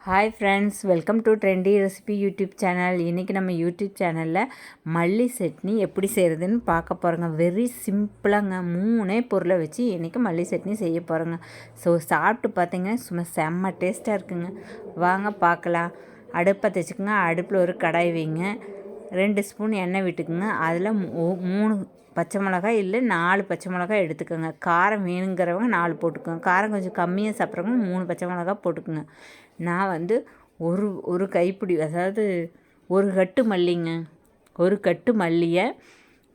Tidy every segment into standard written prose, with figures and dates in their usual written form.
Hi friends, welcome to trendy recipe YouTube channel. இன்றைக்கி நம்ம YouTube சேனலில் மல்லி சட்னி எப்படி செய்கிறதுன்னு பார்க்க போகிறோங்க. வெரி சிம்பிளாங்க, 3 பொருளை வச்சு இன்றைக்கி மல்லி சட்னி செய்ய போகிறோங்க. ஸோ சாப்பிட்டு பார்த்தீங்கன்னா சும்மா செம்ம டேஸ்ட்டாக இருக்குங்க. வாங்க பார்க்கலாம். அடுப்பை வச்சுக்கோங்க. அடுப்பில் ஒரு கடாய் வைங்க. 2 ஸ்பூன் எண்ணெய் விட்டுக்குங்க. அதில் 3 பச்சை மிளகாய் இல்லை 4 பச்சை மிளகாய் எடுத்துக்கோங்க. காரம் வேணுங்கிறவங்க 4 போட்டுக்கோங்க. காரம் கொஞ்சம் கம்மியாக சாப்பிட்றவங்க 3 பச்சை மிளகாய் போட்டுக்குங்க. நான் வந்து ஒரு கைப்பிடி, அதாவது ஒரு கட்டு மல்லிங்க, ஒரு கட்டு மல்லியை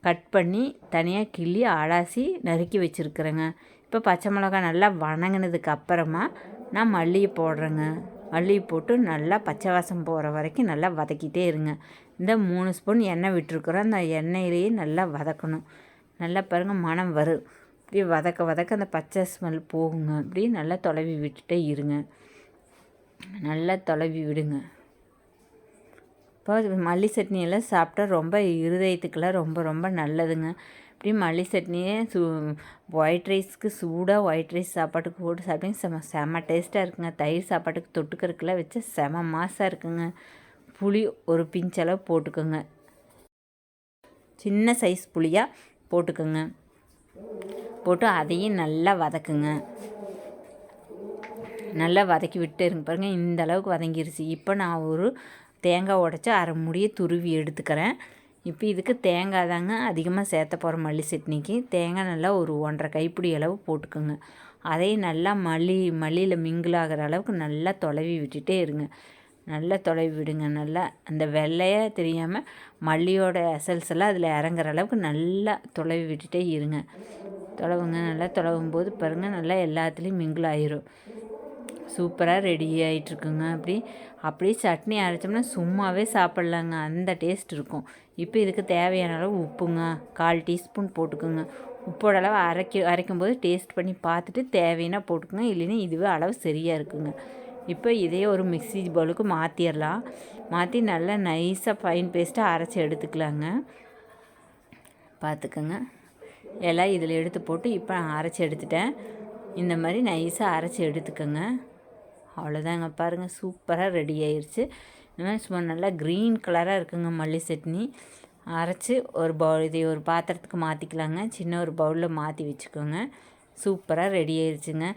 கட் பண்ணி தனியாக கிள்ளி அலசி நறுக்கி வச்சுருக்குறேங்க. இப்போ பச்சை மிளகாய் நல்லா வணங்கினதுக்கு அப்புறமா நான் மல்லியை போடுறேங்க. மல்லியை போட்டு நல்லா பச்சை வாசம் போகிற வரைக்கும் நல்லா வதக்கிட்டே இருங்க. இந்த 3 ஸ்பூன் எண்ணெய் விட்டுருக்குறோம். அந்த எண்ணெயிலேயே நல்லா வதக்கணும். நல்லா பாருங்கள், மணம் வரும். இப்படி வதக்க அந்த பச்சை ஸ்மெல் போகுங்க. இப்படி நல்லா தொலைவி விட்டுட்டே இருங்க. நல்லா தொலைவி விடுங்க. இப்போ மல்லி சட்னியெல்லாம் சாப்பிட்டா ரொம்ப இருதயத்துக்கெல்லாம் ரொம்ப ரொம்ப நல்லதுங்க. இப்படி மல்லி சட்னியே ஒயிட் ரைஸ்க்கு சூடாக ஒயிட் ரைஸ் சாப்பாட்டுக்கு போட்டு சாப்பிட்டீங்க செம்ம டேஸ்ட்டாக இருக்குங்க. தயிர் சாப்பாட்டுக்கு தொட்டுக்கிறதுக்கெல்லாம் வச்சு செம மாசாக இருக்குங்க. புளி ஒரு பிஞ்சளவு போட்டுக்கோங்க. சின்ன சைஸ் புளியாக போட்டுக்கோங்க. போட்டு அதையும் நல்லா வதக்குங்க. நல்லா வதக்கி விட்டு இருங்க. பாருங்கள், இந்த அளவுக்கு வதங்கிருச்சு. இப்போ நான் ஒரு தேங்காய் உடச்சி அரை முடியை துருவி எடுத்துக்கிறேன். இப்போ இதுக்கு தேங்காய் தாங்க அதிகமாக சேர்த்த போகிறோம். மல்லி சட்னிக்கு தேங்காய் நல்லா ஒரு 1.5 கைப்பிடி அளவு போட்டுக்கோங்க. அதையும் நல்லா மல்லியில் மிங்கிள் ஆகிற அளவுக்கு நல்லா தொலைவி விட்டுட்டே இருங்க. நல்லா தொலைவி விடுங்க. நல்லா அந்த வெள்ளையாக தெரியாமல் மல்லியோட எசல்ஸ் எல்லாம் அதில் இறங்குற அளவுக்கு நல்லா தொலைவி விட்டுட்டே இருங்க. தொலைவுங்க. நல்லா தொலைவும் போது பாருங்கள், நல்லா எல்லாத்துலேயும் மிங்கிள் ஆயிரும். சூப்பராக ரெடி ஆகிட்டுருக்குங்க. அப்படியே சட்னி அரைச்சோம்னா சும்மாவே சாப்பிட்லாங்க, அந்த டேஸ்ட் இருக்கும். இப்போ இதுக்கு தேவையான அளவு உப்புங்க 1/4 டீஸ்பூன் போட்டுக்கோங்க. உப்போட அளவு அரைக்கும்போது டேஸ்ட் பண்ணி பார்த்துட்டு தேவைன்னா போட்டுக்கோங்க. இல்லைன்னா இதுவே அளவு சரியாக இருக்குங்க. இப்போ இதே ஒரு மிக்ஸி பவுலுக்கு மாற்றிடலாம். மாற்றி நல்லா நைஸாக ஃபைன் பேஸ்ட்டாக அரைச்சி எடுத்துக்கலாங்க. பார்த்துக்கோங்க, எல்லாம் இதில் எடுத்து போட்டு இப்போ நான் அரைச்சி எடுத்துட்டேன். இந்த மாதிரி நைஸாக அரைச்சி எடுத்துக்கோங்க. அவ்வளோதாங்க. பாருங்கள், சூப்பராக ரெடி ஆயிடுச்சு. இந்த மாதிரி சும்மா நல்லா க்ரீன் கலராக இருக்குங்க மல்லி சட்னி. அரைச்சி இதை ஒரு பாத்திரத்துக்கு மாற்றிக்கலாங்க. சின்ன ஒரு பவுலில் மாற்றி வச்சுக்கோங்க. சூப்பராக ரெடி ஆயிடுச்சுங்க.